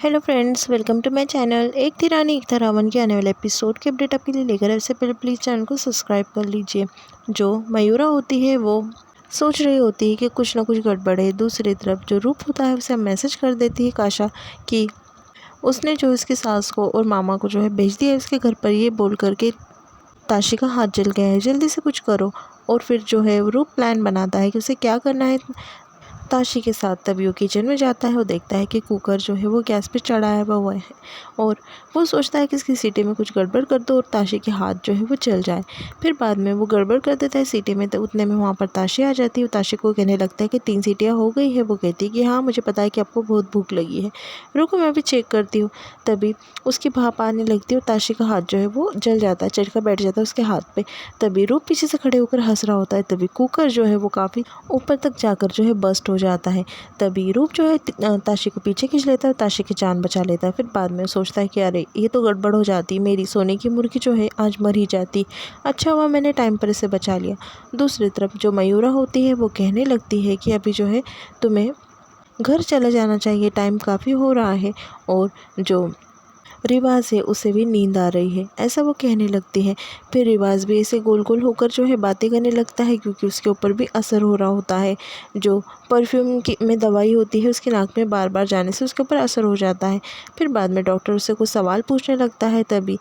Hello friends, welcome to my channel. एक थी रानी एक था रावण के आने वाले एपिसोड के अपडेट आपके लिए लेकर आए। इससे पहले प्लीज़ चैनल को सब्सक्राइब कर लीजिए। जो मयूरा होती है वो सोच रही होती है कि कुछ ना कुछ गड़बड़ है। दूसरी तरफ जो रूप होता है उसे मैसेज कर देती है काशा कि उसने जो इसकी सास को और मामा को जो है भेज दिया है उसके घर पर, ये बोल करके ताशी का हाथ जल गया है, जल्दी से कुछ करो। और फिर जो है रूप प्लान बनाता है कि उसे क्या करना है ताशी के साथ। तभी वो किचन में जाता है और देखता है कि कुकर जो है वो गैस पे चढ़ाया हुआ है और वो सोचता है कि इसकी सीटी में कुछ गड़बड़ कर दो और ताशी के हाथ जो है वो जल जाए। फिर बाद में वो गड़बड़ कर देता है सीटी में, तो उतने में वहाँ पर ताशी आ जाती है। ताशी को कहने लगता है कि 3 सीटियाँ हो गई है। वो कहती है कि हाँ, मुझे पता है कि आपको बहुत भूख लगी है, रुको मैं भी चेक करती हूँ। तभी उसकी भाप आने लगती है और ताशी का हाथ जो है वो जल जाता है, चढ़कर बैठ जाता है उसके हाथ पे। तभी रूप पीछे से खड़े होकर हंस रहा होता है। तभी कुकर जो है वो काफ़ी ऊपर तक जाकर जो है बस्ट हो जाता है। तभी रूप जो है ताशी को पीछे खींच लेता है और ताशी की जान बचा लेता है। फिर बाद में सोचता है कि अरे ये तो गड़बड़ हो जाती, मेरी सोने की मुर्गी जो है आज मर ही जाती। अच्छा हुआ मैंने टाइम पर इसे बचा लिया। दूसरी तरफ जो मयूरा होती है वो कहने लगती है कि अभी जो है तुम्हें घर चला जाना चाहिए, टाइम काफ़ी हो रहा है। और जो रिवाज है उसे भी नींद आ रही है, ऐसा वो कहने लगती है। फिर रिवाज भी ऐसे गोल गोल होकर जो है बातें करने लगता है, क्योंकि उसके ऊपर भी असर हो रहा होता है। जो परफ्यूम की में दवाई होती है उसकी नाक में बार बार जाने से उसके ऊपर असर हो जाता है। फिर बाद में डॉक्टर उससे कुछ सवाल पूछने लगता है। तभी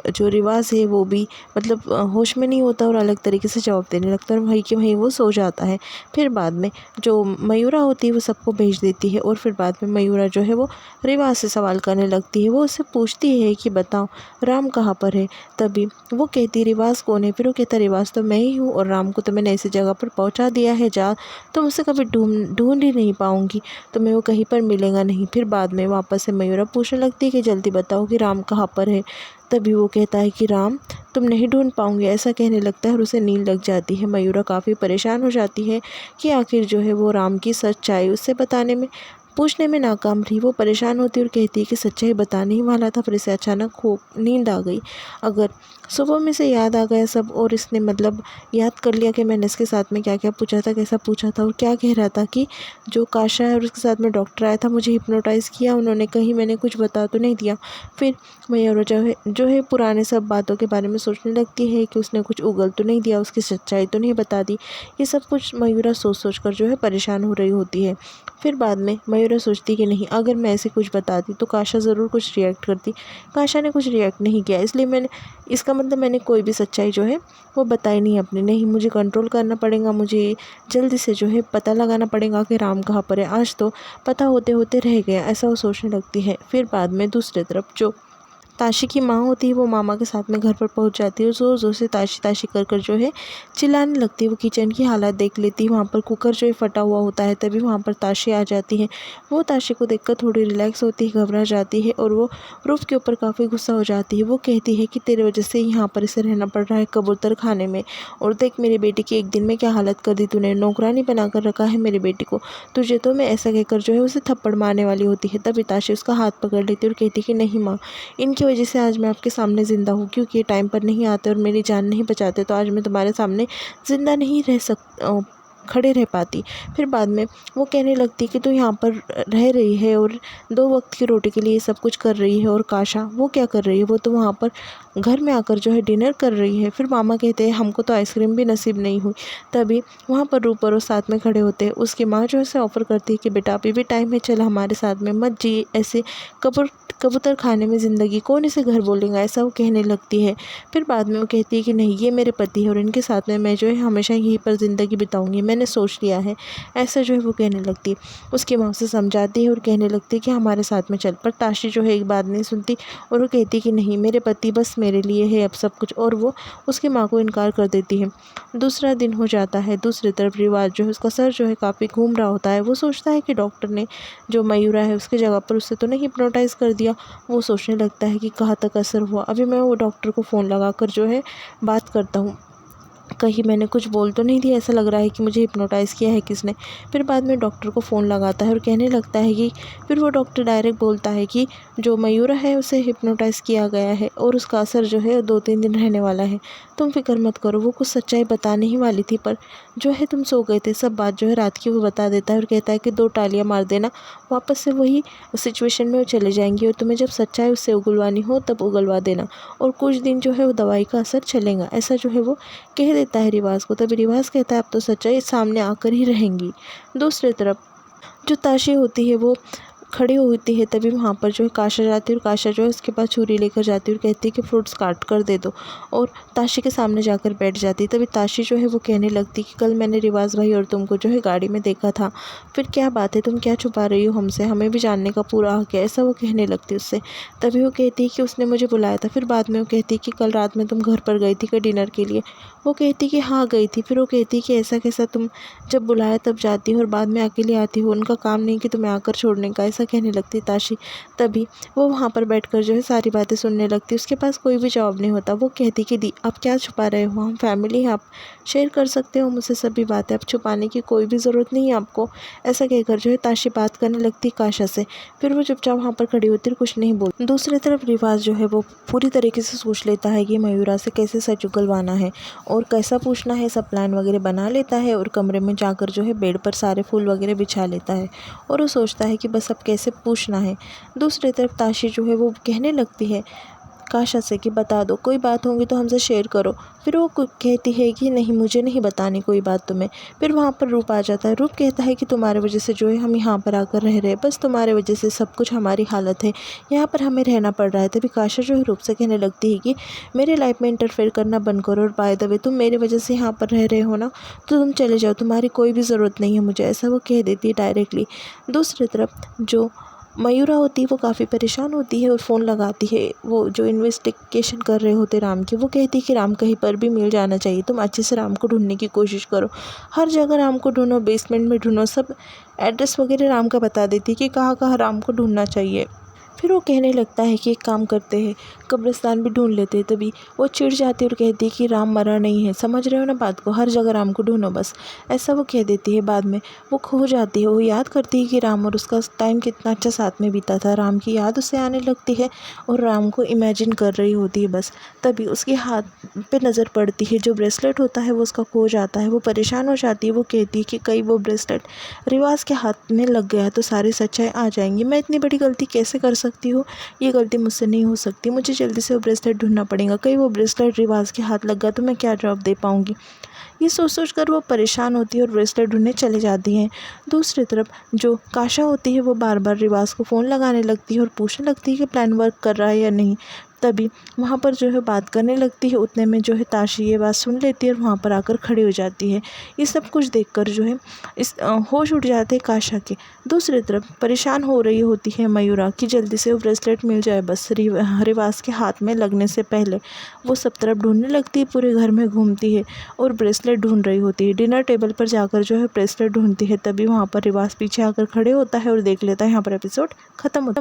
जो रिवाज है वो भी मतलब होश में नहीं होता और अलग तरीके से जवाब देने लगता है और वहीं के वहीं वो सो जाता है। फिर बाद में जो मयूरा होती है वो सबको भेज देती है और फिर बाद में मयूरा जो है वो रिवाज से सवाल करने लगती है। वो उससे पूछती है कि बताओ राम कहाँ पर है। तभी वो कहती रिवाज कौन है। फिर वो कहता रिवाज तो मैं ही हूँ और राम को तो मैंने ऐसी जगह पर पहुँचा दिया है जा तुम उसे कभी ढूंढ ही नहीं पाऊँगी, तुम्हें वो कहीं पर मिलेगा नहीं। फिर बाद में वापस से मयूरा पूछने लगती है कि जल्दी बताओ कि राम कहाँ पर है। तभी वो कहता है कि राम तुम नहीं ढूंढ पाओगे, ऐसा कहने लगता है और उसे नींद लग जाती है। मयूरा काफ़ी परेशान हो जाती है कि आखिर जो है वो राम की सच्चाई उससे बताने में पूछने में नाकाम रही। वो परेशान होती और कहती है कि सच्चाई बताने ही वाला था, फिर इसे अचानक नींद आ गई। अगर सुबह में से याद आ गया सब और इसने मतलब याद कर लिया कि मैंने इसके साथ में क्या क्या पूछा था, कैसा पूछा था और क्या कह रहा था कि जो काशा है और उसके साथ में डॉक्टर आया था मुझे हिप्नोटाइज़ किया उन्होंने, कहीं मैंने कुछ बता तो नहीं दिया। फिर मयूरा जो है पुराने सब बातों के बारे में सोचने लगती है कि उसने कुछ उगल तो नहीं दिया, उसकी सच्चाई तो नहीं बता दी। ये सब कुछ मयूरा सोच सोच कर जो है परेशान हो रही होती है। फिर बाद में मयूरा सोचती कि नहीं, अगर मैं ऐसे कुछ बताती तो काशा ज़रूर कुछ रिएक्ट करती। काशा ने कुछ रिएक्ट नहीं किया, इसलिए इसका मतलब मैंने कोई भी सच्चाई जो है वो बताई नहीं अपनी। नहीं, मुझे कंट्रोल करना पड़ेगा, मुझे जल्दी से जो है पता लगाना पड़ेगा कि राम कहाँ पर है। आज तो पता होते होते रह गया, ऐसा वो सोचने लगती है। फिर बाद में दूसरी तरफ जो ताशी की माँ होती है वो मामा के साथ में घर पर पहुंच जाती है और ज़ोर ज़ोर से ताशी ताशी कर कर जो है चिल्लाने लगती है। वो किचन की हालत देख लेती है, वहाँ पर कुकर जो है फटा हुआ होता है। तभी वहाँ पर ताशी आ जाती है। वो ताशी को देखकर थोड़ी रिलैक्स होती है, घबरा जाती है और वो रूफ के ऊपर काफ़ी गुस्सा हो जाती है। वो कहती है कि तेरे वजह से यहाँ पर इसे रहना पड़ रहा है कबूतर खाने में, और देख मेरी बेटी की एक दिन में क्या हालत कर दी तूने, नौकरानी बना कर रखा है मेरी बेटी को तुझे तो। मैं ऐसा कहकर जो है उसे थप्पड़ मारने वाली होती है। तभी ताशी उसका हाथ पकड़ लेती है और कहती है कि नहीं माँ, इनकी वजह से आज मैं आपके सामने ज़िंदा हूँ, क्योंकि ये टाइम पर नहीं आते और मेरी जान नहीं बचाते तो आज मैं तुम्हारे सामने ज़िंदा नहीं खड़े रह पाती। फिर बाद में वो कहने लगती कि तू यहाँ पर रह रही है और 2 वक्त की रोटी के लिए सब कुछ कर रही है, और काशा वो क्या कर रही है, वो तो वहाँ पर घर में आकर जो है डिनर कर रही है। फिर मामा कहते हैं हमको तो आइसक्रीम भी नसीब नहीं हुई। तभी वहाँ पर रूपर और साथ में खड़े होते हैं। उसकी माँ जो है ऑफ़र करती है कि बेटा अभी भी टाइम है, चल हमारे साथ में, मत जी ऐसे कबूतर खाने में ज़िंदगी, कौन इसे घर बोलेगा, ऐसा वो कहने लगती है। फिर बाद में वो कहती है कि नहीं, ये मेरे पति है और इनके साथ में मैं जो है हमेशा यहीं पर ज़िंदगी बिताऊंगी, मैंने सोच लिया है, ऐसा जो है वो कहने लगती है। उसकी माँ उसे समझाती है और कहने लगती है कि हमारे साथ में चल, पर ताशी जो है एक बात नहीं सुनती और वो कहती है कि नहीं, मेरे पति बस मेरे लिए है अब सब कुछ, और वो उसकी माँ को इनकार कर देती है। दूसरा दिन हो जाता है। दूसरी तरफ रिवाज जो है उसका सर जो है काफ़ी घूम रहा होता है। वो सोचता है कि डॉक्टर ने जो मयूरा है उसकी जगह पर उससे तो नहीं हिप्नोटाइज़ कर दिया। वो सोचने लगता है कि कहाँ तक असर हुआ, अभी मैं वो डॉक्टर को फ़ोन लगाकर जो है बात करता हूँ। कहीं मैंने कुछ बोल तो नहीं दिया, ऐसा लग रहा है कि मुझे हिप्नोटाइज़ किया है किसने। फिर बाद में डॉक्टर को फ़ोन लगाता है और कहने लगता है कि फिर वो डॉक्टर डायरेक्ट बोलता है कि जो मयूरा है उसे हिप्नोटाइज़ किया गया है और उसका असर जो है 2-3 दिन रहने वाला है। तुम फ़िक्र मत करो। वो कुछ सच्चाई बताने ही वाली थी, पर जो है तुम सो गए थे। सब बात जो है रात की वो बता देता है और कहता है कि 2 टालियाँ मार देना, वापस से वही सिचुएशन में वो चले जाएँगी और तुम्हें जब सच्चाई उससे उगलवानी हो तब उगलवा देना, और कुछ दिन जो है वो दवाई का असर चलेगा। ऐसा जो है वो कह देता है रिवाज को। तभी रिवाज कहता है अब तो सच्चाई सामने आकर ही रहेंगी। दूसरी तरफ जो ताशी होती है वो खड़ी होती है। तभी वहाँ पर जो है काशा जाती है और काशा जो है उसके पास छुरी लेकर जाती है और कहती है कि फ्रूट्स काट कर दे दो, और ताशी के सामने जाकर बैठ जाती है। तभी ताशी जो है वो कहने लगती कि कल मैंने रिवाज भाई और तुमको जो है गाड़ी में देखा था, फिर क्या बात है, तुम क्या छुपा रही हो हमसे, हमें भी जानने का पूरा हक है, ऐसा वो कहने लगती उससे। तभी वो कहती है कि उसने मुझे बुलाया था। फिर बाद में वो कहती है कि कल रात में तुम घर पर गई थी क्या डिनर के लिए। वो कहती कि हाँ गई थी। फिर वो कहती कि ऐसा कैसा, तुम जब बुलाया तब जाती हो और बाद में अकेले आती हो, उनका काम नहीं कि तुम्हें आकर छोड़ने का, ऐसा कहने लगती ताशी। तभी वो वहाँ पर बैठकर जो है सारी बातें सुनने लगती। उसके पास कोई भी जवाब नहीं होता। वो कहती कि दी आप क्या छुपा रहे हो, हम फैमिली हैं, आप शेयर कर सकते हो मुझसे सभी बातें, अब छुपाने की कोई भी ज़रूरत नहीं है आपको। ऐसा कहकर जो है ताशी बात करने लगती काशा से। फिर वो चुपचाप वहाँ पर खड़ी होती और कुछ नहीं बोलती। दूसरी तरफ रिवाज जो है वो पूरी तरीके से सोच लेता है कि मयूरा से कैसे सच उगलवाना है और कैसा पूछना है, सब प्लान वगैरह बना लेता है और कमरे में जाकर जो है बेड पर सारे फूल वगैरह बिछा लेता है और वो सोचता है कि बस अब कैसे पूछना है। दूसरी तरफ ताशी जो है वो कहने लगती है काशा से कि बता दो, कोई बात होगी तो हमसे शेयर करो। फिर वो कहती है कि नहीं, मुझे नहीं बतानी कोई बात तुम्हें। फिर वहाँ पर रूप आ जाता है। रूप कहता है कि तुम्हारे वजह से जो है हम यहाँ पर आकर रह रहे हैं, बस तुम्हारे वजह से सब कुछ हमारी हालत है, यहाँ पर हमें रहना पड़ रहा है। तभी काशा जो है रूप से कहने लगती है कि मेरे लाइफ में इंटरफेयर करना बंद करो, और बाय द वे तुम मेरी वजह से यहाँ पर रह रहे हो ना, तो तुम चले जाओ, तुम्हारी कोई भी ज़रूरत नहीं है मुझे, ऐसा वो कह देती है डायरेक्टली। दूसरी तरफ जो मयूरा होती है वो काफ़ी परेशान होती है और फ़ोन लगाती है। वो जो इन्वेस्टिगेशन कर रहे होते राम की, वो कहती है कि राम कहीं पर भी मिल जाना चाहिए, तुम अच्छे से राम को ढूंढने की कोशिश करो, हर जगह राम को ढूंढो, बेसमेंट में ढूंढो, सब एड्रेस वगैरह राम का बता देती है कि कहाँ कहाँ राम को ढूंढना चाहिए। फिर वो कहने लगता है कि एक काम करते हैं, कब्रिस्तान भी ढूंढ लेते हैं। तभी वो चिढ़ जाती है और कहती है कि राम मरा नहीं है, समझ रहे हो ना बात को, हर जगह राम को ढूंढो बस, ऐसा वो कह देती है। बाद में वो खो जाती है। वो याद करती है कि राम और उसका टाइम कितना अच्छा साथ में बीता था। राम की याद उसे आने लगती है और राम को इमेजिन कर रही होती है बस। तभी उसके हाथ पे नज़र पड़ती है, जो ब्रेसलेट होता है वो उसका खो जाता है। वो परेशान हो जाती है। वो कहती है कि कहीं वो ब्रेसलेट रिवाज के हाथ में लग गया तो सारी सच्चाई आ जाएंगी, मैं इतनी बड़ी गलती कैसे कर सकती हूँ, ये गलती मुझसे नहीं हो सकती, मुझे जल्दी से वो ब्रेसलेट ढूंढना पड़ेगा, कहीं वो ब्रेसलेट रिवाज के हाथ लग गया तो मैं क्या जवाब दे पाऊँगी। ये सोच कर वो परेशान होती है और ब्रेसलेट ढूंढने चली जाती हैं। दूसरी तरफ जो काशा होती है वो बार बार रिवाज को फ़ोन लगाने लगती है और पूछने लगती है कि प्लान वर्क कर रहा है या नहीं। तभी वहाँ पर जो है बात करने लगती है। उतने में जो है ताशी ये बात सुन लेती है और वहाँ पर आकर खड़ी हो जाती है। ये सब कुछ देखकर जो है होश उड़ जाते हैं काशा के। दूसरी तरफ परेशान हो रही होती है मयूरा कि जल्दी से वो ब्रेसलेट मिल जाए बस रिवाज के हाथ में लगने से पहले। वो सब तरफ ढूंढने लगती है, पूरे घर में घूमती है और ब्रेसलेट ढूंढ रही होती है। डिनर टेबल पर जाकर जो है ब्रेसलेट ढूंढती है। तभी वहाँ पर रिवाज पीछे आकर खड़े होता है और देख लेता है। यहाँ पर एपिसोड खत्म होता है।